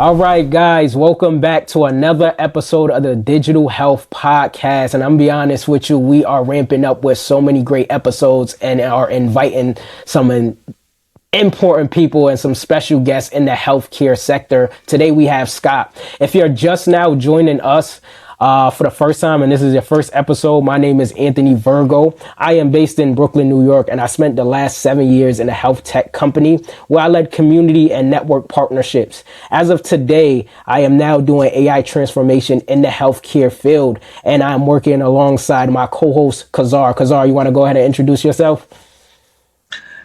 All right, guys, welcome back to another episode of the Digital Health Podcast. And I'm gonna be honest with you, we are ramping up with so many great episodes and are inviting some important people and some special guests in the healthcare sector. Today we have Scott. If you're just now joining us for the first time and this is your first episode, my name is Anthony Virgo. I am based in Brooklyn, New York, and I spent the last 7 years in a health tech company where I led community and network partnerships. As of today, I am now doing AI transformation in the healthcare field, and I'm working alongside my co-host, Kazar. Kazar, you want to go ahead and introduce yourself?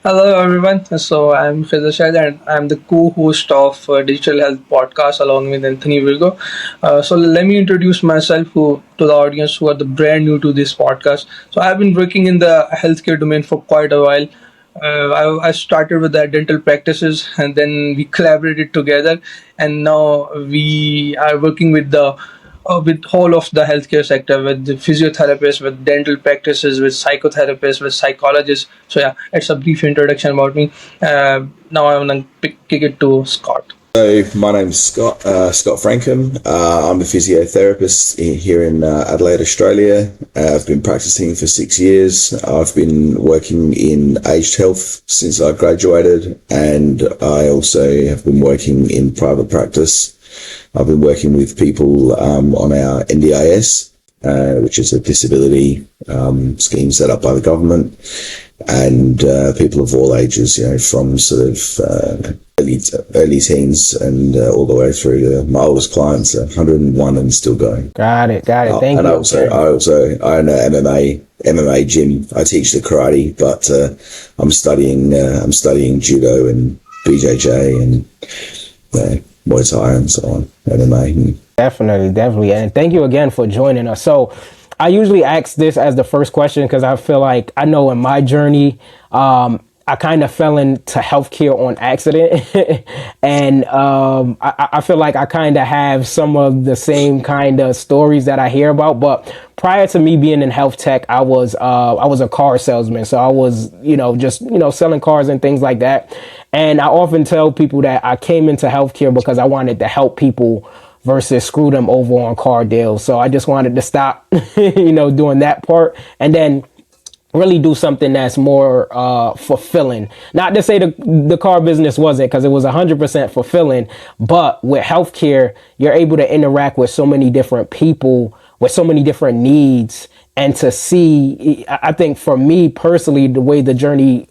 Hello everyone. So I'm Fizashad and I'm the co-host of Digital Health Podcast along with Anthony Virgo. So let me introduce myself to the audience who are the brand new to this podcast. So I've been working in the healthcare domain for quite a while. I started with the dental practices and then we collaborated together, and now we are working with whole of the healthcare sector, with the physiotherapists, with dental practices, with psychotherapists, with psychologists. So yeah, it's a brief introduction about me. Now I want to kick it to Scott. So my name's Scott Frankham. I'm a physiotherapist here in Adelaide, Australia. I've been practicing for 6 years. I've been working in aged health since I graduated, and I also have been working in private practice. I've been working with people on our NDIS, which is a disability scheme set up by the government, and people of all ages, from sort of early teens and all the way through to my oldest clients, 101 and still going. Got it. Thank you. And I own a MMA gym. I teach the karate, but I'm studying judo and BJJ and Muay Thai and so on, MMA. Definitely. And thank you again for joining us. So I usually ask this as the first question because I feel like I know in my journey, I kind of fell into healthcare on accident. And I feel like I kind of have some of the same kind of stories that I hear about. But prior to me being in health tech, I was a car salesman. So I was, just selling cars and things like that. And I often tell people that I came into healthcare because I wanted to help people versus screw them over on car deals. So I just wanted to stop, doing that part and then really do something that's more fulfilling. Not to say the car business wasn't, because it was 100% fulfilling, but with healthcare, you're able to interact with so many different people with so many different needs. And to see, I think for me personally, the way the journey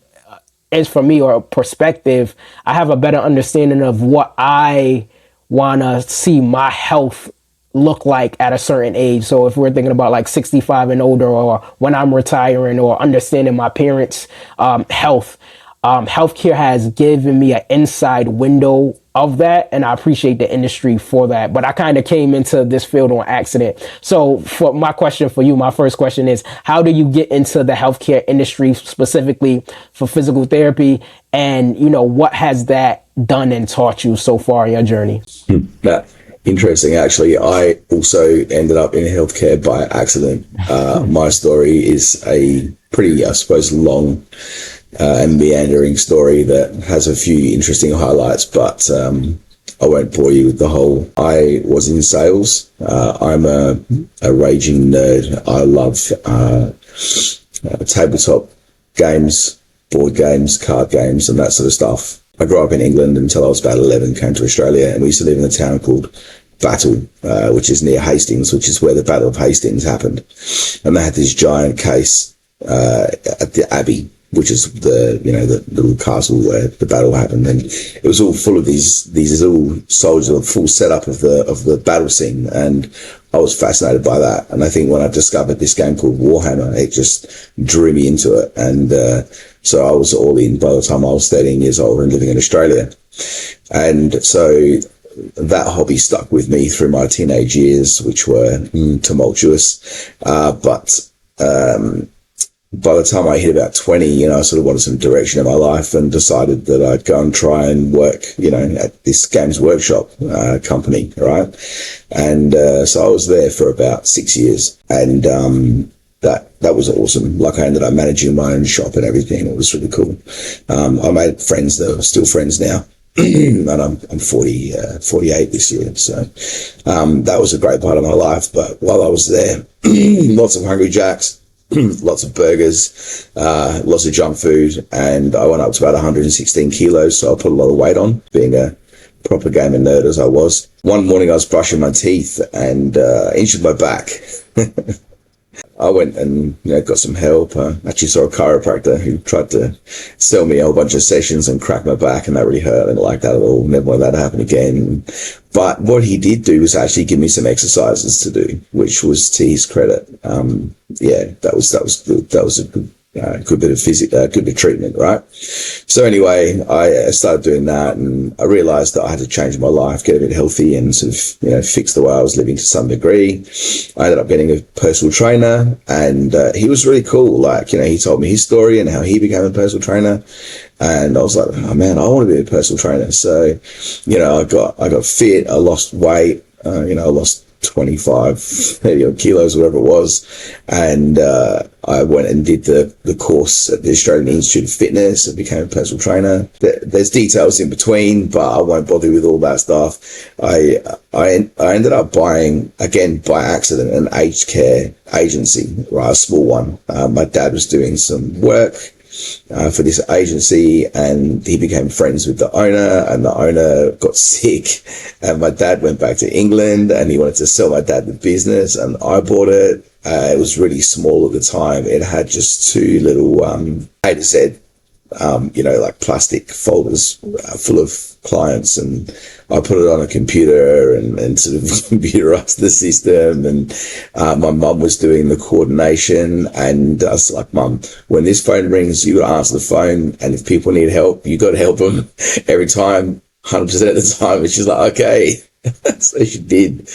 is for me, or a perspective, I have a better understanding of what I want to see my health look like at a certain age. So if we're thinking about like 65 and older, or when I'm retiring, or understanding my parents' health, healthcare has given me an inside window of that, and I appreciate the industry for that. But I kind of came into this field on accident. So for my question for you, my first question is, how do you get into the healthcare industry, specifically for physical therapy? And, what has that done and taught you so far in your journey? Interesting, actually. I also ended up in healthcare by accident. My story is a pretty, I suppose, long and meandering story that has a few interesting highlights, but I won't bore you with the whole. I was in sales. I'm a raging nerd. I love tabletop games, board games, card games, and that sort of stuff. I grew up in England until I was about 11, came to Australia, and we used to live in a town called Battle, which is near Hastings, which is where the Battle of Hastings happened. And they had this giant case at the Abbey, which is the little castle where the battle happened, and it was all full of these little soldiers, a full setup of the battle scene, and I was fascinated by that. And I think when I discovered this game called Warhammer, it just drew me into it, and so I was all in by the time I was 13 years old and living in Australia. And so that hobby stuck with me through my teenage years, which were tumultuous, but by the time I hit about 20, I sort of wanted some direction in my life, and decided that I'd go and try and work, at this Games Workshop company, right? And so I was there for about 6 years, and that was awesome. Like, I ended up managing my own shop and everything. It was really cool. I made friends that are still friends now. and I'm 48 this year. So, that was a great part of my life. But while I was there, lots of Hungry Jacks, lots of burgers, lots of junk food. And I went up to about 116 kilos. So I put a lot of weight on, being a proper gamer nerd as I was. One morning I was brushing my teeth and, injured my back. I went and got some help. Actually saw a chiropractor who tried to sell me a whole bunch of sessions and crack my back, and that really hurt. I didn't like that at all. Never want that to happen again. But what he did do was actually give me some exercises to do, which was to his credit. That was good. That was a good bit of good bit of treatment, right? So anyway, I started doing that, and I realized that I had to change my life, get a bit healthy, and sort of fix the way I was living to some degree. I ended up getting a personal trainer, and he was really cool. Like, he told me his story and how he became a personal trainer, and I was like, oh man, I want to be a personal trainer. So I got fit, I lost weight, I lost 25, 30 odd kilos, whatever it was. And I went and did the course at the Australian Institute of Fitness and became a personal trainer. There's details in between, but I won't bother with all that stuff. I ended up buying, again, by accident, an aged care agency, right? A small one. My dad was doing some work for this agency, and he became friends with the owner, and the owner got sick, and my dad went back to England, and he wanted to sell my dad the business, and I bought it. It was really small at the time. It had just two little A to Z, like plastic folders full of clients, and I put it on a computer and sort of computerized the system, and my mum was doing the coordination, and I was like, Mum, when this phone rings, you got to answer the phone, and if people need help, you got to help them every time, 100% of the time. And she's like, okay. So she did,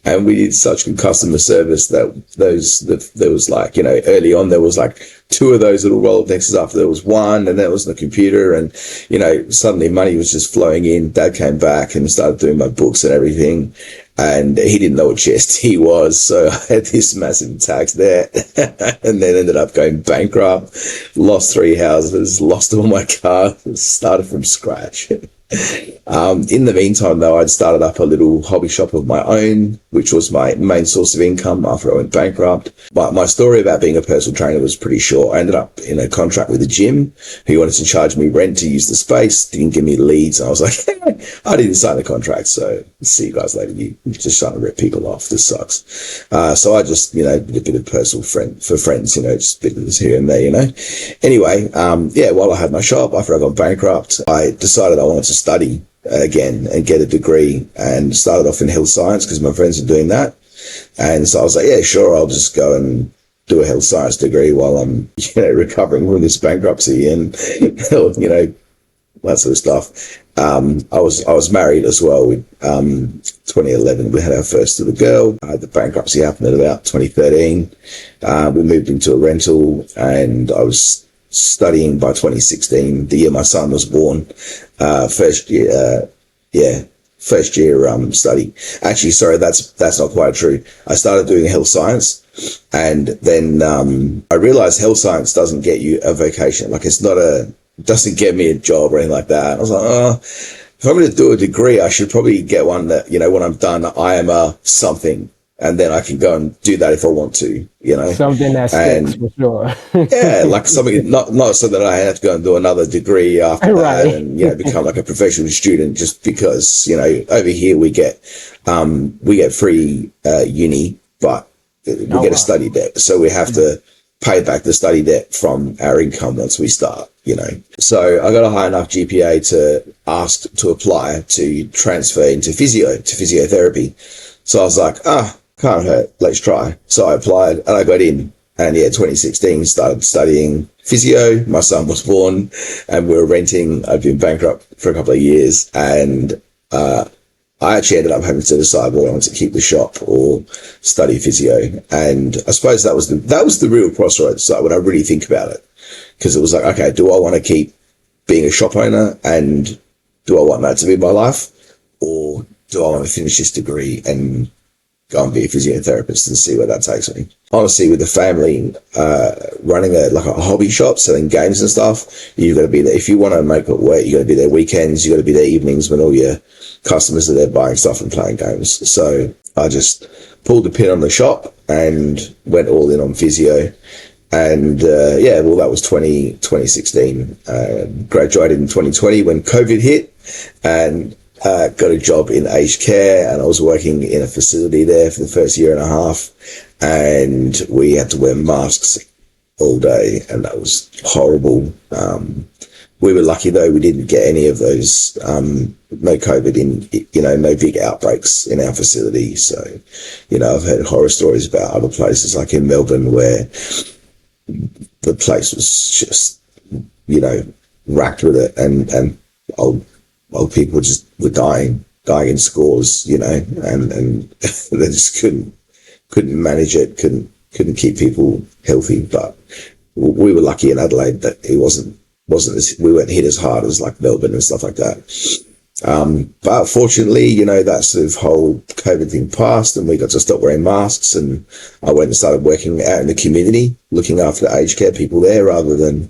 and we did such good customer service that there was like, early on there was like two of those little Rolodexes after there was one, and that was the computer, and suddenly money was just flowing in. Dad came back and started doing my books and everything, and he didn't know what GST was, so I had this massive tax debt and then ended up going bankrupt, lost 3 houses, lost all my cars, started from scratch. In the meantime, though, I'd started up a little hobby shop of my own, which was my main source of income after I went bankrupt. But my story about being a personal trainer was pretty short. I ended up in a contract with a gym who wanted to charge me rent to use the space, didn't give me leads. And I was like, I didn't sign the contract, so see you guys later. You're just trying to rip people off. This sucks. So I just, did a bit of personal for friends, just a bit of this here and there, Anyway, while I had my shop, after I got bankrupt, I decided I wanted to study again and get a degree, and started off in health science because my friends were doing that. And so I was like, yeah, sure, I'll just go and do a health science degree while I'm, recovering from this bankruptcy and, that sort of stuff. I was married as well. 2011, we had our first little girl. The bankruptcy happened at about 2013. We moved into a rental, and I was studying by 2016, the year my son was born. First year study. Actually, sorry, that's not quite true. I started doing health science, and then I realized health science doesn't get you a vocation. Like, doesn't get me a job or anything like that. I was like, if I'm going to do a degree, I should probably get one that, when I'm done, I am a something, and then I can go and do that if I want to, Something that sticks, for sure. Yeah, like something, not so that I have to go and do another degree after that, and, become like a professional student, just because, over here we get free uni, but we get a study debt. So we have to pay back the study debt from our income once we start, So I got a high enough GPA to ask to apply to transfer into physiotherapy. So I was like, can't hurt, let's try. So I applied and I got in. And 2016 started studying physio. My son was born and we were renting. I'd been bankrupt for a couple of years, and I actually ended up having to decide whether I wanted to keep the shop or study physio. And I suppose that was the real crossroads, like, when I really think about it, because it was like, okay, do I want to keep being a shop owner, and do I want that to be my life, or do I want to finish this degree and go and be a physiotherapist and see where that takes me. Honestly, with the family, running a hobby shop, selling games and stuff, you've got to be there. If you want to make it work, you got to be there weekends, you got to be there evenings when all your customers are there buying stuff and playing games. So I just pulled the pin on the shop and went all in on physio. And that was 2016. Graduated in 2020 when COVID hit, and got a job in aged care, and I was working in a facility there for the first year and a half, and we had to wear masks all day, and that was horrible. We were lucky though, we didn't get any of those, no COVID no big outbreaks in our facility. So, I've heard horror stories about other places like in Melbourne where the place was just, racked with it, and old people just were dying in scores, and they just couldn't manage it, couldn't keep people healthy. But we were lucky in Adelaide that it wasn't we weren't hit as hard as like Melbourne and stuff like that. But fortunately, that sort of whole COVID thing passed, and we got to stop wearing masks, and I went and started working out in the community, looking after the aged care people there rather than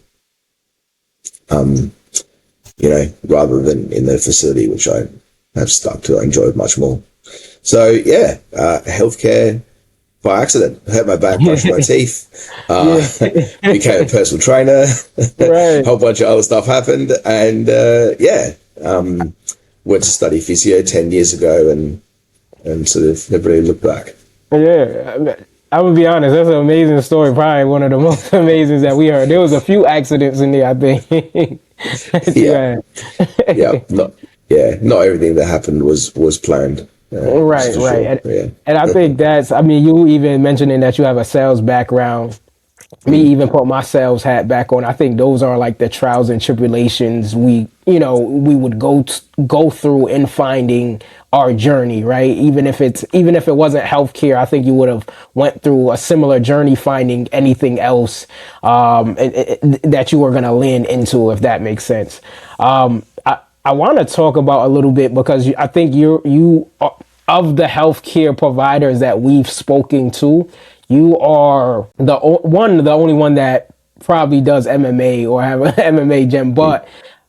in the facility, which I have stuck to. I enjoyed much more. So healthcare by accident. Hurt my back, brushed my teeth, became a personal trainer, right. A whole bunch of other stuff happened, and went to study physio 10 years ago and sort of never really looked back. Yeah, I would be honest, that's an amazing story, probably one of the most amazing that we heard. There was a few accidents in there, I think. Not everything that happened was planned. Right. Sure. And I think you even mentioning that you have a sales background, me even put my sales hat back on. I think those are like the trials and tribulations we would go through in finding our journey, right? Even if it wasn't healthcare, I think you would have went through a similar journey finding anything else that you were going to land into, if that makes sense. I want to talk about a little bit because I think you are, of the healthcare providers that we've spoken to, you are the only one that probably does MMA or have an MMA gym, but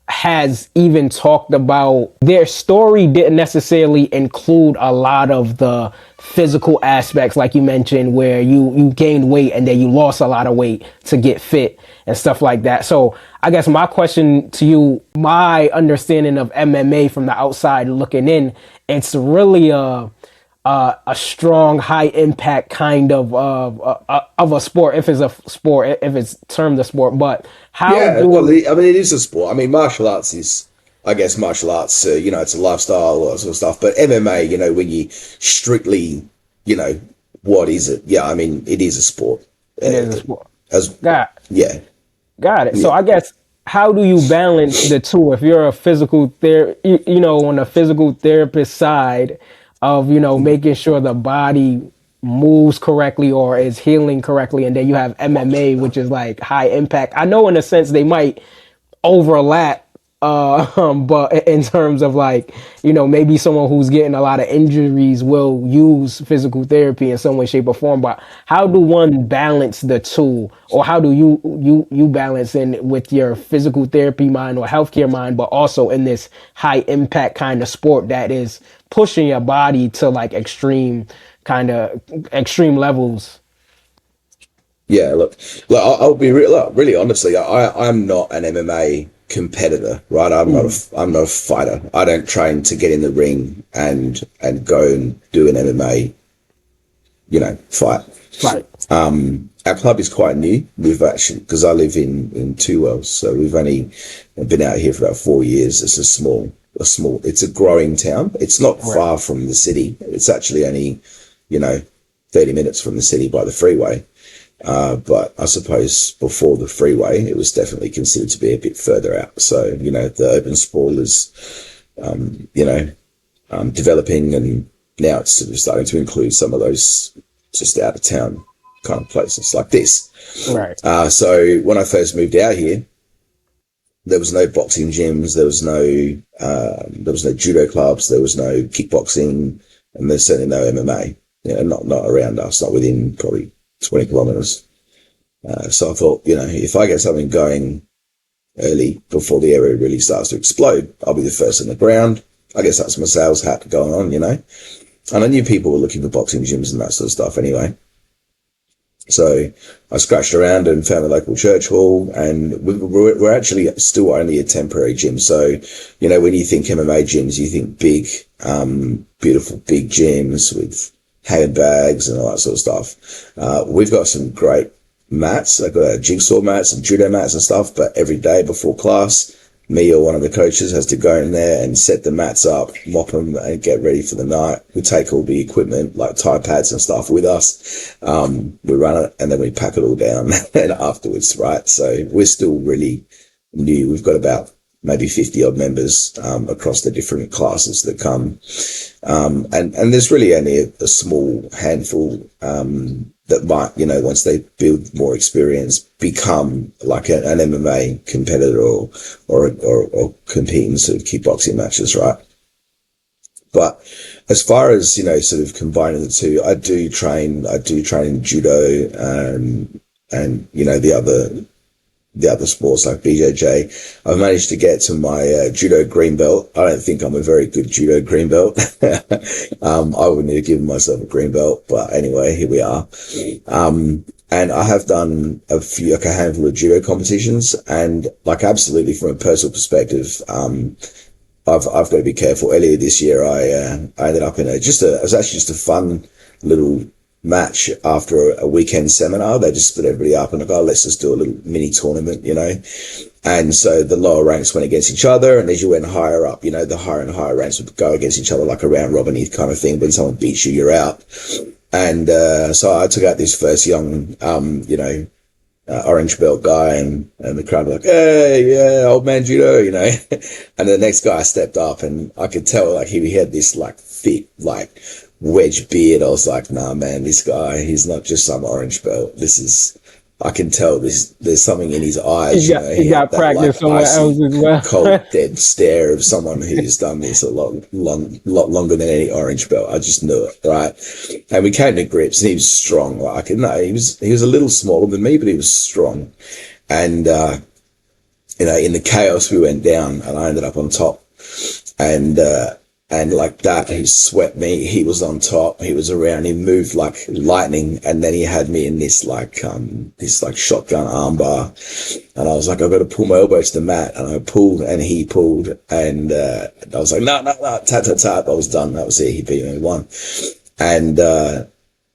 has even talked about their story didn't necessarily include a lot of the physical aspects, like you mentioned, where you gained weight and then you lost a lot of weight to get fit and stuff like that. So I guess my question to you, my understanding of MMA from the outside looking in, it's really a strong, high impact kind of a sport, if it's a sport, if it's termed a sport. But it is a sport. I mean, martial arts is, I guess, martial arts. It's a lifestyle, all that sort of stuff. But MMA, when you strictly, what is it? Yeah, I mean, it is a sport. It is a sport. Got it. Yeah. So I guess, how do you balance the two? If you're a physical on the physical therapist side of, making sure the body moves correctly or is healing correctly, and then you have MMA, which is like high impact. I know in a sense they might overlap, but in terms of like, maybe someone who's getting a lot of injuries will use physical therapy in some way, shape, or form. But how do one balance the two, or how do you balance in with your physical therapy mind or healthcare mind, but also in this high impact kind of sport that is pushing your body to like extreme levels? Yeah, look, I'll be really honestly, I'm not an MMA competitor, right? I'm not a fighter. I don't train to get in the ring and go and do an MMA, fight. Right. Our club is quite new. We've actually, because I live in Two Wells, so we've only been out here for about 4 years. It's it's a growing town. It's not far from the city. It's actually only, 30 minutes from the city by the freeway. But I suppose before the freeway, it was definitely considered to be a bit further out. So, the urban sprawl is, developing, and now it's sort of starting to include some of those just out of town kind of places like this. Right. So when I first moved out here, there was no boxing gyms, there was no judo clubs, there was no kickboxing, and there's certainly no MMA. not around us, not within probably 20 kilometers. So I thought, if I get something going early before the area really starts to explode, I'll be the first on the ground. I guess that's my sales hat going on, And I knew people were looking for boxing gyms and that sort of stuff anyway. So I scratched around and found a local church hall, and we're actually still only a temporary gym. So, when you think MMA gyms, you think big, beautiful big gyms with handbags and all that sort of stuff. We've got some great mats. I've got jigsaw mats and judo mats and stuff, but every day before class, me or one of the coaches has to go in there and set the mats up, mop them, and get ready for the night. We take all the equipment, like Tide pads and stuff, with us. We run it, and then we pack it all down and afterwards, right? So we're still really new. We've got about maybe 50 odd members across the different classes that come. And there's really only a small handful that might, once they build more experience, become like an MMA competitor or compete in sort of kickboxing matches, right? But as far as, sort of combining the two, I do train judo, and, the other sports like BJJ. I've managed to get to my judo green belt. I don't think I'm a very good judo green belt. I wouldn't have given myself a green belt, but anyway, here we are. And I have done a handful of judo competitions, and absolutely from a personal perspective, I've got to be careful. Earlier this year, I ended up in it was actually just a fun little match after a weekend seminar. They just split everybody up and I go, let's just do a little mini tournament, And so the lower ranks went against each other, and as you went higher up, the higher and higher ranks would go against each other like a round robin kind of thing. When someone beats you, you're out. And so I took out this first young, orange belt guy, and the crowd were like, hey, yeah, old man judo, And the next guy stepped up, and I could tell he had this thick, wedge beard. I was like, nah, man, this guy, he's not just some orange belt. I can tell there's something in his eyes. He got practice somewhere else as well. Cold, dead stare of someone who's done this a lot longer than any orange belt. I just knew it, right? And we came to grips, and he was strong. He was a little smaller than me, but he was strong. And, in the chaos, we went down, and I ended up on top. And like that, he swept me. He was on top. He was around. He moved like lightning. And then he had me in this shotgun armbar. And I was like, I've got to pull my elbow to the mat. And I pulled, and he pulled. And I was like, no, tap. I was done. That was it. He beat me, won. And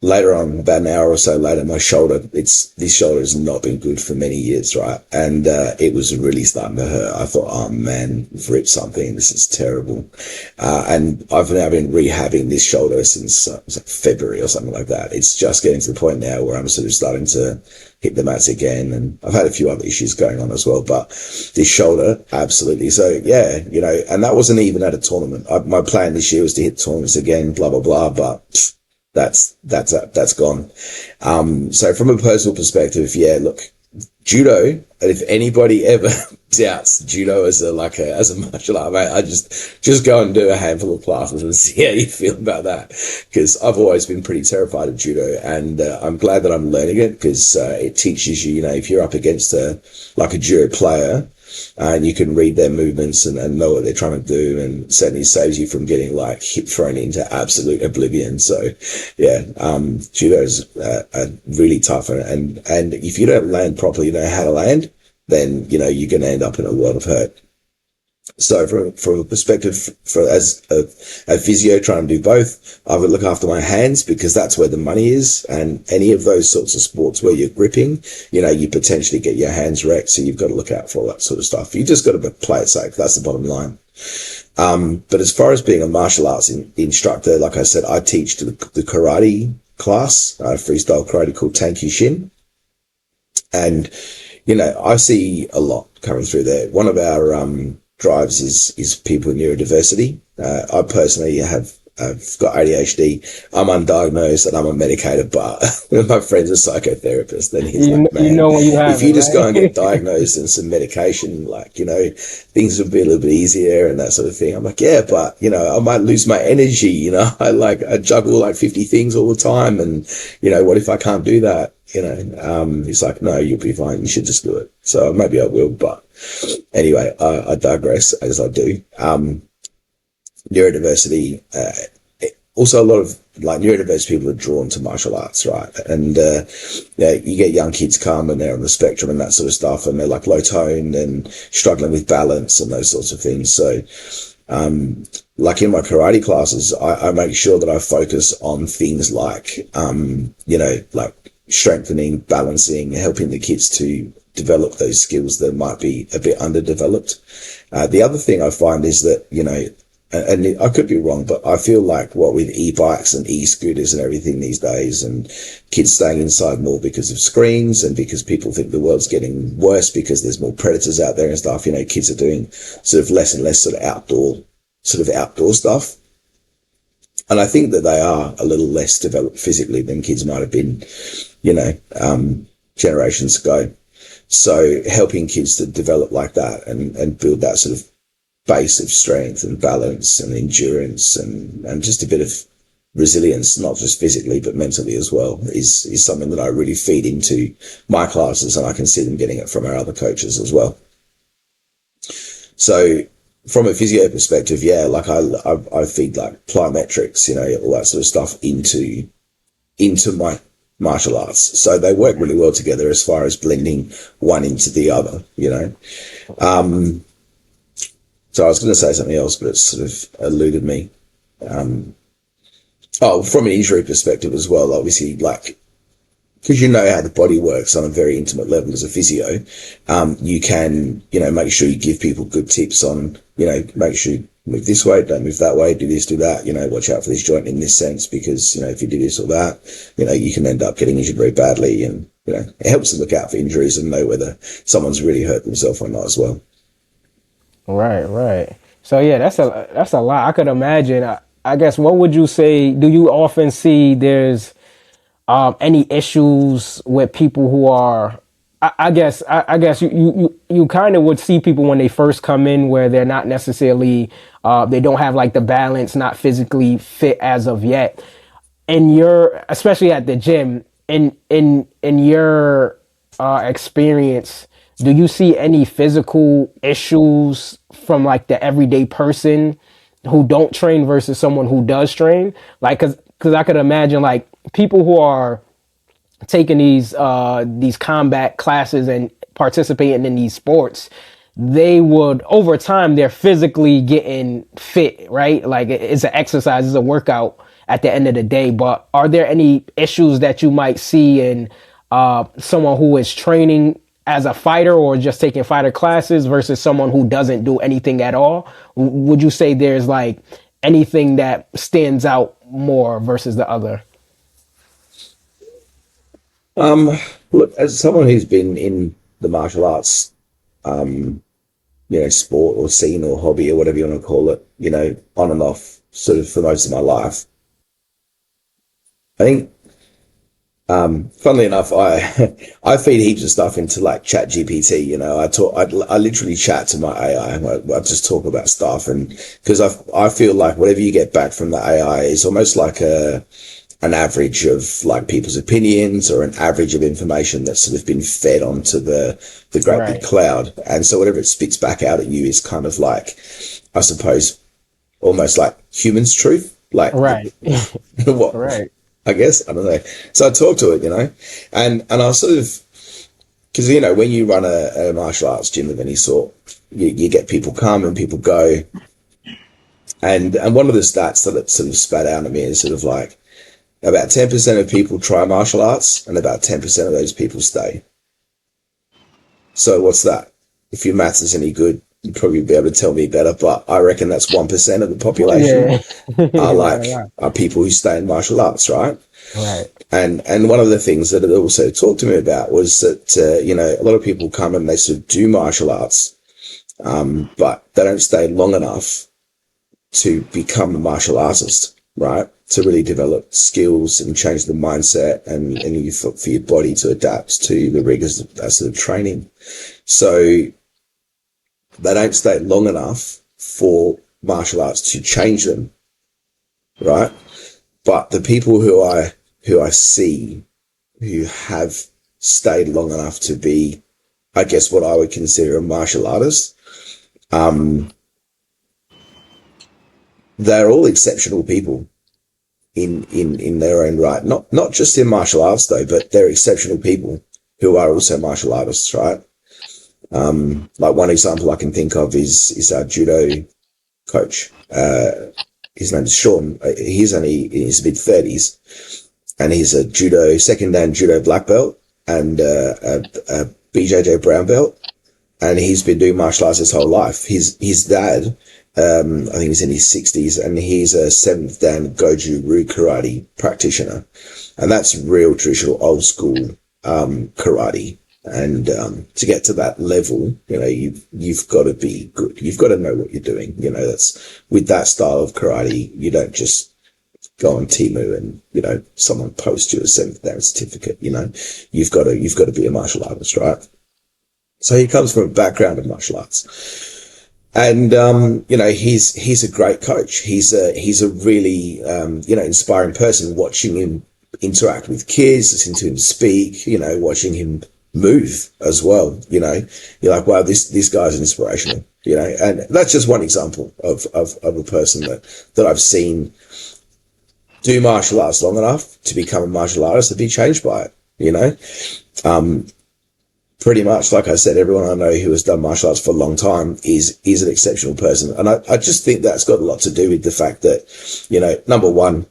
later on, about an hour or so later, my shoulder, this shoulder has not been good for many years, right? And it was really starting to hurt. I thought, oh man, I've ripped something. This is terrible. And I've now been rehabbing this shoulder since it was February or something like that. It's just getting to the point now where I'm sort of starting to hit the mats again. And I've had a few other issues going on as well, but this shoulder, absolutely. So yeah, and that wasn't even at a tournament. My plan this year was to hit tournaments again, blah, blah, blah, but that's gone. So from a personal perspective, yeah, look, judo, and if anybody ever doubts judo as a martial art, mate, I just go and do a handful of classes and see how you feel about that. Because I've always been pretty terrified of judo, and I'm glad that I'm learning it, because it teaches you, if you're up against a judo player, and you can read their movements and know what they're trying to do, and certainly saves you from getting hip thrown into absolute oblivion. So yeah, judo is really tough, and if you don't land properly, how to land, then you're going to end up in a lot of hurt. So from a perspective, as a physio trying to do both, I would look after my hands, because that's where the money is. And any of those sorts of sports where you're gripping, you potentially get your hands wrecked. So you've got to look out for all that sort of stuff. You just got to play it safe. That's the bottom line. But as far as being a martial arts instructor, like I said, I teach the karate class, freestyle karate called Tankyushin. And, I see a lot coming through there. One of our drives is people with neurodiversity. I personally have I've got ADHD. I'm undiagnosed and I'm unmedicated, but my friend's a psychotherapist. Then he's like, You man, know when you if have it, you just go and get right? diagnosed and some medication, like, things would be a little bit easier and that sort of thing. I'm like, yeah, but, I might lose my energy. I juggle like 50 things all the time. And, what if I can't do that? He's like, no, you'll be fine. You should just do it. So maybe I will. But anyway, I digress as I do. Neurodiversity, also a lot of like neurodiverse people are drawn to martial arts, right? And you get young kids come and they're on the spectrum and that sort of stuff, and they're like low toned and struggling with balance and those sorts of things. So like in my karate classes, I make sure that I focus on things like like strengthening, balancing, helping the kids to develop those skills that might be a bit underdeveloped. The other thing I find is that, and I could be wrong, but I feel like what with e-bikes and e-scooters and everything these days, and kids staying inside more because of screens and because people think the world's getting worse because there's more predators out there and stuff, kids are doing sort of less and less sort of outdoor stuff. And I think that they are a little less developed physically than kids might have been, generations ago. So helping kids to develop like that and build that sort of base of strength and balance and endurance and just a bit of resilience, not just physically but mentally as well, is something that I really feed into my classes, and I can see them getting it from our other coaches as well. So from a physio perspective, yeah, like I feed like plyometrics, all that sort of stuff into my martial arts. So they work really well together as far as blending one into the other, So I was going to say something else, but it sort of eluded me. From an injury perspective as well, obviously, like, because how the body works on a very intimate level as a physio, you can, make sure you give people good tips on, make sure you move this way, don't move that way, do this, do that, watch out for this joint in this sense, because, if you do this or that, you can end up getting injured very badly. And, it helps to look out for injuries and know whether someone's really hurt themselves or not as well. Right. So yeah, that's a lot. I could imagine. I guess, what would you say? Do you often see there's any issues with people who are? I guess you kind of would see people when they first come in where they're not necessarily they don't have like the balance, not physically fit as of yet. Especially at the gym, in your experience, do you see any physical issues from like the everyday person who don't train versus someone who does train? Like, cause I could imagine like people who are taking these combat classes and participating in these sports, they would, over time, they're physically getting fit, right? Like it's an exercise, it's a workout at the end of the day. But are there any issues that you might see in someone who is training as a fighter or just taking fighter classes versus someone who doesn't do anything at all? Would you say there's like anything that stands out more versus the other? Look, as someone who's been in the martial arts, sport or scene or hobby or whatever you want to call it, on and off sort of for most of my life, I think, funnily enough, I feed heaps of stuff into like ChatGPT. I literally chat to my AI. I just talk about stuff, and because I feel like whatever you get back from the AI is almost like an average of like people's opinions or an average of information that's sort of been fed onto the great big cloud. And so whatever it spits back out at you is kind of like, I suppose, almost like human's truth. Like, Right. what? Right. I guess, I don't know. So I talk to it, and I sort of, because, when you run a martial arts gym of any sort, you get people come and people go. And one of the stats that it sort of spat out at me is sort of like, about 10% of people try martial arts and about 10% of those people stay. So what's that? If your maths is any good, you'd probably be able to tell me better, but I reckon that's 1% of the population are people who stay in martial arts, right? Right. And one of the things that it also talked to me about was that, a lot of people come and they sort of do martial arts, but they don't stay long enough to become a martial artist. right? To really develop skills and change the mindset and for your body to adapt to the rigors of that sort of training. So they don't stay long enough for martial arts to change them, right? But the people who I see who have stayed long enough to be, I guess, what I would consider a martial artist, they're all exceptional people in their own right. Not just in martial arts though, but they're exceptional people who are also martial artists, right? Like one example I can think of is our judo coach. His name is Sean. He's only in his mid-30s, and he's a second dan judo black belt and a BJJ brown belt. And he's been doing martial arts his whole life. His dad, I think he's in his 60s, and he's a 7th dan Goju Ryu karate practitioner. And that's real traditional old school karate. And to get to that level, you've got to be good. You've got to know what you're doing. That's with that style of karate. You don't just go on Temu and someone posts you a 7th dan certificate. You've got to be a martial artist, right? So he comes from a background of martial arts, and he's a great coach. He's a really inspiring person. Watching him interact with kids, listening to him speak, watching him move as well. You're like, wow, this guy's inspirational. And that's just one example of a person that I've seen do martial arts long enough to become a martial artist and be changed by it. Pretty much, like I said, everyone I know who has done martial arts for a long time is an exceptional person. And I just think that's got a lot to do with the fact that, number one,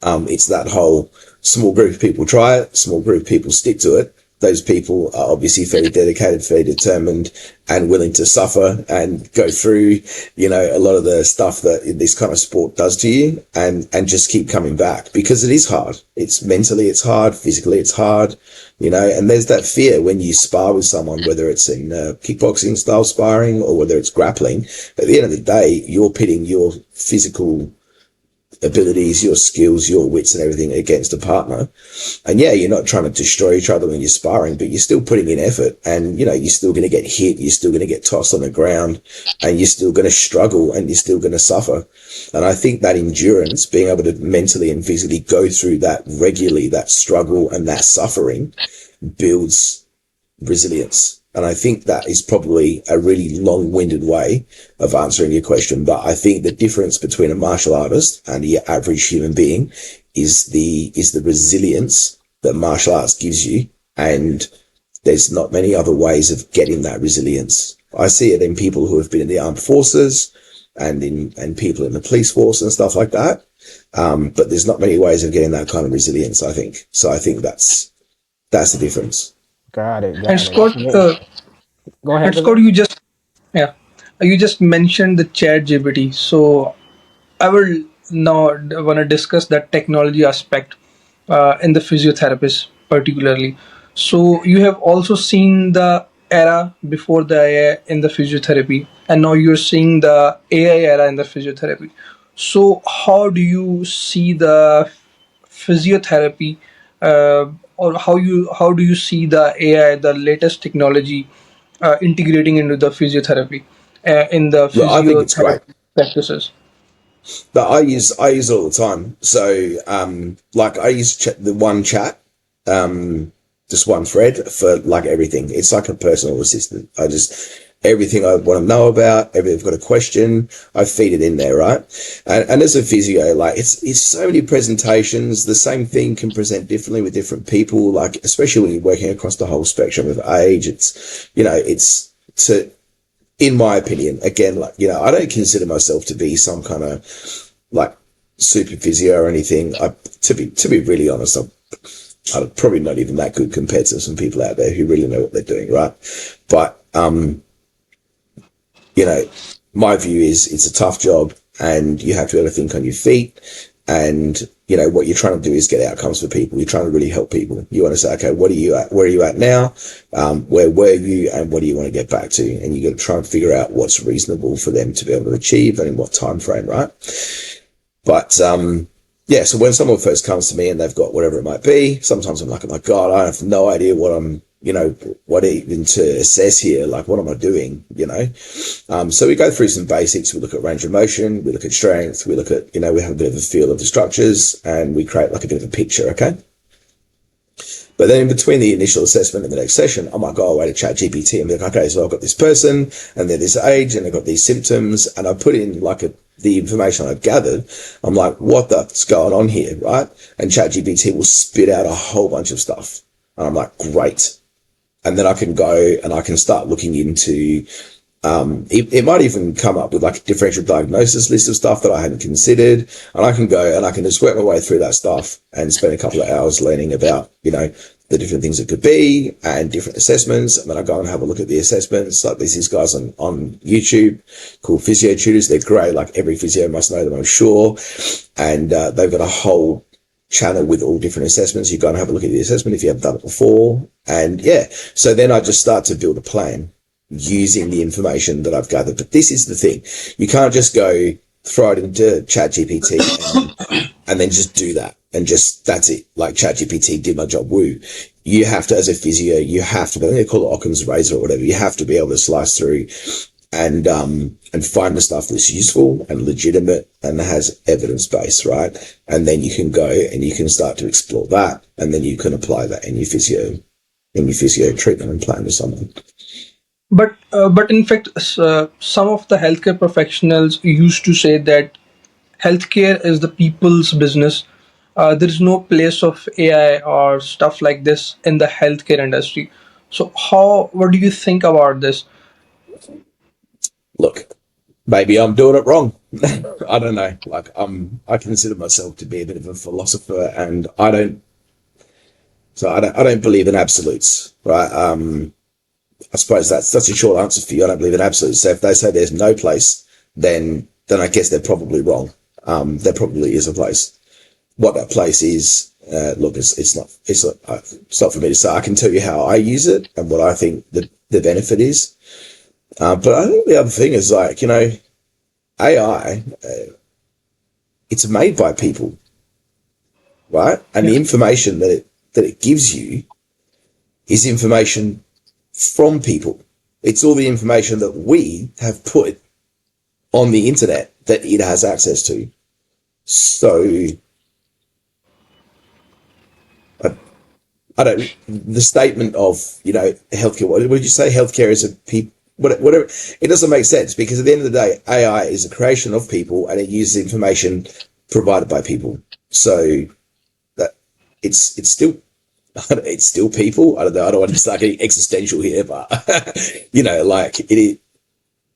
it's that whole small group of people try it, small group of people stick to it. Those people are obviously fairly dedicated, fairly determined, and willing to suffer and go through, a lot of the stuff that this kind of sport does to you, and just keep coming back, because it is hard. It's mentally, it's hard, physically, it's hard, and there's that fear when you spar with someone, whether it's in kickboxing style sparring or whether it's grappling. At the end of the day, you're pitting your physical abilities, your skills, your wits and everything against a partner. And yeah, you're not trying to destroy each other when you're sparring, but you're still putting in effort, and you're still going to get hit, you're still going to get tossed on the ground, and you're still going to struggle, and you're still going to suffer. And I think that endurance, being able to mentally and physically go through that regularly, that struggle and that suffering, builds resilience. And I think that is probably a really long-winded way of answering your question. But I think the difference between a martial artist and the average human being is the resilience that martial arts gives you. And there's not many other ways of getting that resilience. I see it in people who have been in the armed forces and people in the police force and stuff like that. But there's not many ways of getting that kind of resilience, I think. So I think that's the difference. Got it. And Scott, Go ahead. you just mentioned the ChatGPT. So I will now want to discuss that technology aspect in the physiotherapist particularly. So you have also seen the era before the AI in the physiotherapy, and now you're seeing the AI era in the physiotherapy. So how do you see the physiotherapy, or how do you see the AI, the latest technology, integrating into the physiotherapy in the Well, I think it's great. physiotherapy practices? But I use it all the time. So, like I use the one chat, just one thread for like everything. It's like a personal assistant. Everything I want to know about, everything I've got a question, I feed it in there, right? And as a physio, like it's so many presentations. The same thing can present differently with different people, like especially when you're working across the whole spectrum of age. In my opinion, again, I don't consider myself to be some kind of like super physio or anything. To be really honest, I'm probably not even that good compared to some people out there who really know what they're doing, right? But, my view is it's a tough job, and you have to be able to think on your feet. And, what you're trying to do is get outcomes for people. You're trying to really help people. You want to say, okay, what are you at? Where are you at now? Where were you? And what do you want to get back to? And you got to try and figure out what's reasonable for them to be able to achieve and in what time frame, right? But yeah, so when someone first comes to me and they've got whatever it might be, sometimes I'm like, oh my God, I have no idea what I'm, what even to assess here. Like, what am I doing? So we go through some basics. We look at range of motion, we look at strength, we look at, we have a bit of a feel of the structures, and we create like a bit of a picture. Okay. But then in between the initial assessment and the next session, I might go away to ChatGPT and be like, okay, so I've got this person and they're this age and they've got these symptoms, and I put in like the information I've gathered. I'm like, what the's going on here, right? And ChatGPT will spit out a whole bunch of stuff. And I'm like, great. And then I can go and I can start looking into, it might even come up with like a differential diagnosis list of stuff that I hadn't considered. And I can go and I can just work my way through that stuff and spend a couple of hours learning about, the different things it could be and different assessments. And then I go and have a look at the assessments. Like there's these guys on YouTube called physio tutors. They're great. Like every physio must know them, I'm sure. And they've got a whole channel with all different assessments. You go and have a look at the assessment if you haven't done it before. And yeah, so then I just start to build a plan using the information that I've gathered. But this is the thing. You can't just go throw it into ChatGPT and then just do that. And just, that's it. Like ChatGPT did my job. Woo. You have to, as a physio, you have to, I think they call it Occam's razor or whatever. You have to be able to slice through and find the stuff that's useful and legitimate and has evidence base, right? And then you can go and you can start to explore that. And then you can apply that in your physio treatment and plan with someone. But in fact, some of the healthcare professionals used to say that healthcare is the people's business. There is no place of AI or stuff like this in the healthcare industry. So what do you think about this? Look, maybe I'm doing it wrong. I don't know. Like I consider myself to be a bit of a philosopher, and I don't believe in absolutes, right? I suppose that's a short answer for you. I don't believe in absolutes. So if they say there's no place, then I guess they're probably wrong. There probably is a place. What that place is, look, it's not for me to say. I can tell you how I use it and what I think the benefit is. But I think the other thing is like, AI, it's made by people, right? And the information that it gives you is information from people. It's all the information that we have put on the internet that it has access to. So I don't, the statement of, healthcare, what would you say? Healthcare is a people, whatever. It doesn't make sense because at the end of the day, AI is a creation of people and it uses information provided by people. So that it's still people. I don't know. I don't want to start getting existential here, but like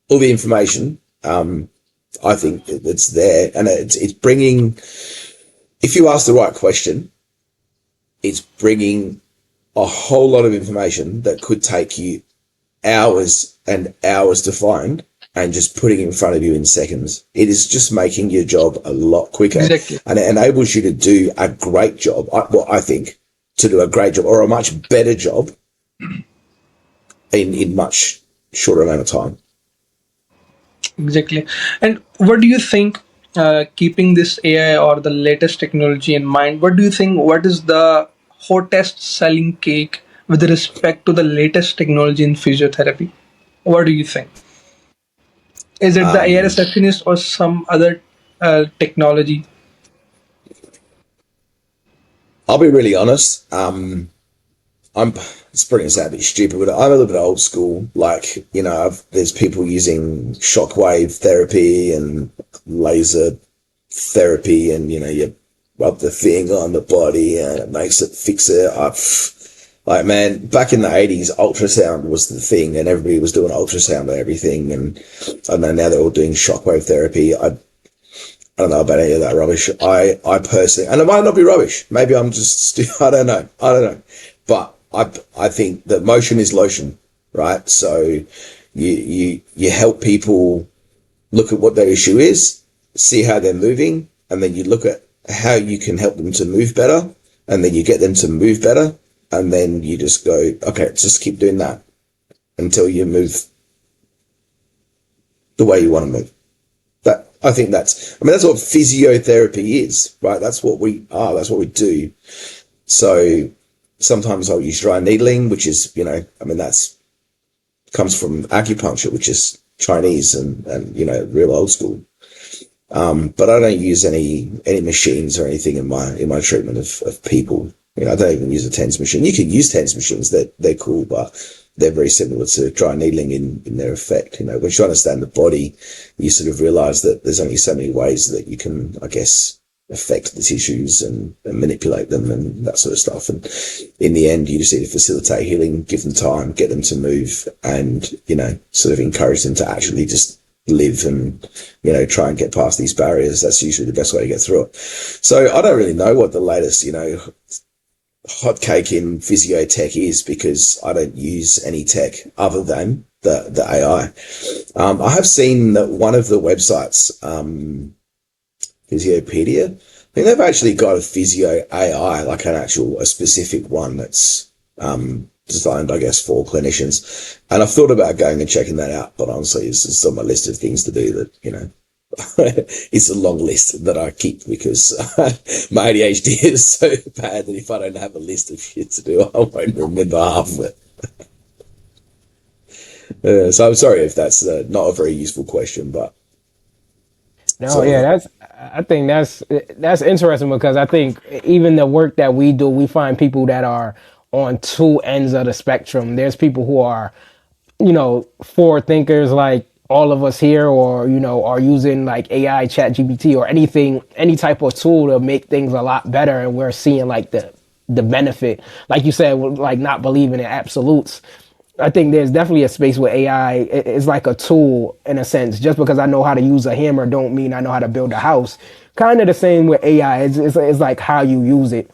all the information, I think it's there, and it's bringing, if you ask the right question, it's bringing a whole lot of information that could take you hours and hours to find and just putting it in front of you in seconds. It is just making your job a lot quicker. Exactly. And it enables you to do a great job. I think to do a great job or a much better job in much shorter amount of time. Exactly. And what do you think, keeping this AI or the latest technology in mind, what do you think, what is the hottest selling cake with respect to the latest technology in physiotherapy? What do you think? Is it the AI receptionist or some other technology? I'll be really honest. It's pretty sad, a bit stupid, but I'm a little bit old school. Like, there's people using shockwave therapy and laser therapy, and, you rub the thing on the body and it makes it fix it. Like, man, back in the 80s, ultrasound was the thing and everybody was doing ultrasound and everything. And I don't know, now they're all doing shockwave therapy. I don't know about any of that rubbish. I personally, and it might not be rubbish. Maybe I'm just, I don't know. But I think that motion is lotion, right? So you help people look at what their issue is, see how they're moving, and then you look at how you can help them to move better, and then you get them to move better, and then you just go, okay, just keep doing that until you move the way you want to move. I think that's what physiotherapy is, right? That's what we are. That's what we do. So sometimes I'll use dry needling, which is, that's comes from acupuncture, which is Chinese and real old school. But I don't use any machines or anything in my treatment of people. I don't even use a TENS machine. You can use TENS machines; they're cool, but they're very similar to dry needling in their effect. Once you understand the body, you sort of realize that there's only so many ways that you can, I guess, affect the tissues and manipulate them and that sort of stuff. And in the end, you just need to facilitate healing, give them time, get them to move, and sort of encourage them to actually just live and try and get past these barriers. That's usually the best way to get through it. So I don't really know what the latest hot cake in physio tech is, because I don't use any tech other than the AI. I have seen that one of the websites, Physiopedia, I think they've actually got a physio AI, like a specific one that's designed, I guess, for clinicians. And I've thought about going and checking that out, but honestly, it's on my list of things to do that, it's a long list that I keep, because my ADHD is so bad that if I don't have a list of shit to do, I won't remember half of it. So I'm sorry if that's not a very useful question, but No, yeah, I think that's interesting, because I think even the work that we do, we find people that are on two ends of the spectrum. There's people who are, forward thinkers like all of us here, or, are using like AI, ChatGPT, or any type of tool to make things a lot better. And we're seeing like the benefit, like you said, like not believing in absolutes. I think there's definitely a space where AI is like a tool in a sense. Just because I know how to use a hammer don't mean I know how to build a house. Kind of the same with AI. It's like how you use it.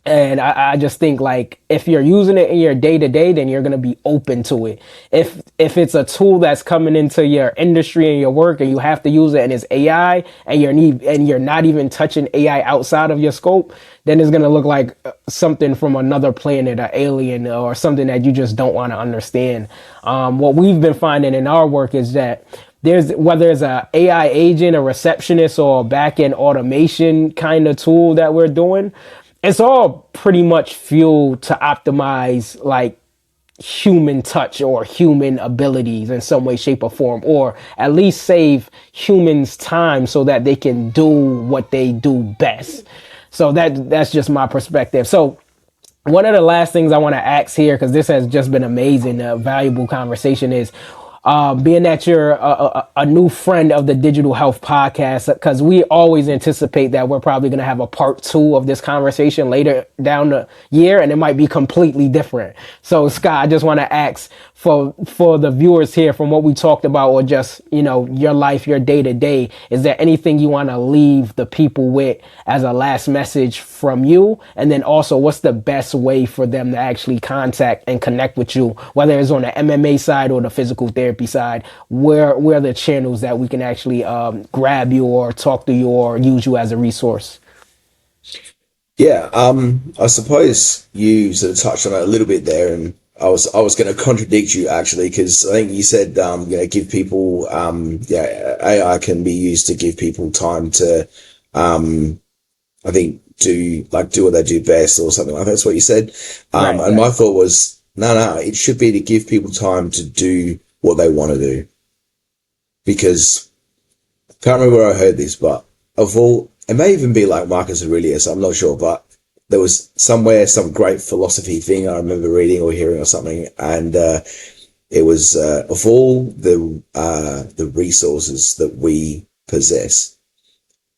And I just think, like, if you're using it in your day to day, then you're going to be open to it. If it's a tool that's coming into your industry and your work, and you have to use it, and it's AI, and you're not even touching AI outside of your scope, then it's going to look like something from another planet, an alien, or something that you just don't want to understand. What we've been finding in our work is that whether it's a AI agent, a receptionist, or a back-end automation kind of tool that we're doing, it's all pretty much fueled to optimize like human touch or human abilities in some way, shape, or form, or at least save humans time so that they can do what they do best. So that's just my perspective. So one of the last things I want to ask here, because this has just been amazing, a valuable conversation, is being that you're a new friend of the Digital Health Podcast, because we always anticipate that we're probably going to have a part 2 of this conversation later down the year, and it might be completely different. So, Scott, I just want to ask for the viewers here, from what we talked about, or just, your life, your day to day, is there anything you want to leave the people with as a last message from you? And then also, what's the best way for them to actually contact and connect with you, whether it's on the MMA side or the physical therapy side? Where are the channels that we can actually grab you or talk to you or use you as a resource? yeah, I suppose you sort of touched on it a little bit there, and I was going to contradict you actually, because I think you said give people AI can be used to give people time to I think do what they do best, or something like that. That's what you said. And my thought was, no, it should be to give people time to do what they want to do. Because I can't remember where I heard this, but it may even be like Marcus Aurelius, I'm not sure, but there was somewhere some great philosophy thing I remember reading or hearing or something, and it was of all the resources that we possess,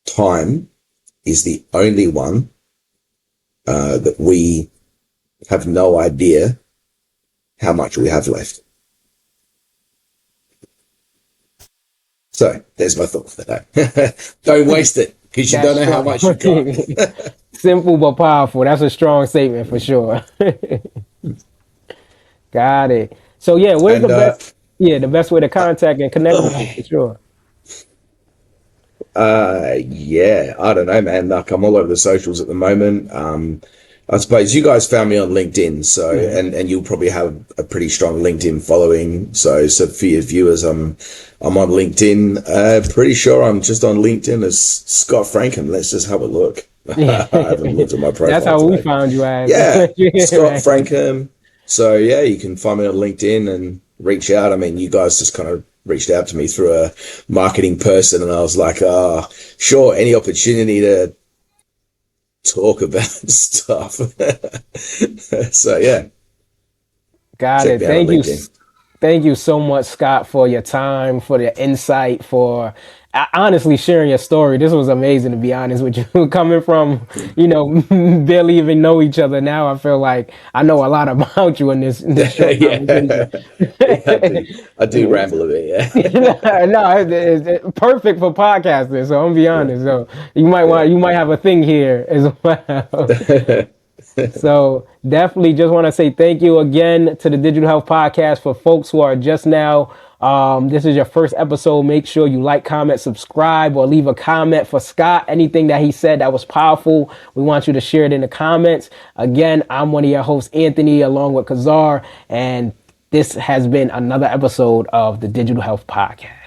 time is the only one that we have no idea how much we have left. So there's my thought for that. Don't waste it, because you don't know how much you got. Simple but powerful. That's a strong statement for sure. Got it. So yeah, where's And the best way to contact and connect with you, for sure? yeah, I don't know, man. Like, I'm all over the socials at the moment. I suppose you guys found me on LinkedIn, so and you'll probably have a pretty strong LinkedIn following. So for your viewers, I'm on LinkedIn. Pretty sure I'm just on LinkedIn as Scott Frankham. Let's just have a look. I haven't looked at my profile. That's how today. we found you as. Yeah, Scott Right. Frankham. So yeah, you can find me on LinkedIn and reach out. I mean, you guys just kind of reached out to me through a marketing person, and I was like, sure, any opportunity to talk about stuff. So yeah, Got check it. me out on Thank you. LinkedIn. Thank you so much, Scott, for your time, for the insight, for honestly sharing your story. This was amazing, to be honest with you. Coming from, barely even know each other now, I feel like I know a lot about you in this short Yeah, conversation. I do ramble a bit. No, it's perfect for podcasting. So I'm gonna be honest. So Yeah, you might have a thing here as well. yeah. So definitely just want to say thank you again to the Digital Health Podcast. For folks who are just now, this is your first episode. Make sure you like, comment, subscribe, or leave a comment for Scott. Anything that he said that was powerful, we want you to share it in the comments. Again, I'm one of your hosts, Anthony, along with Kazar, and this has been another episode of the Digital Health Podcast.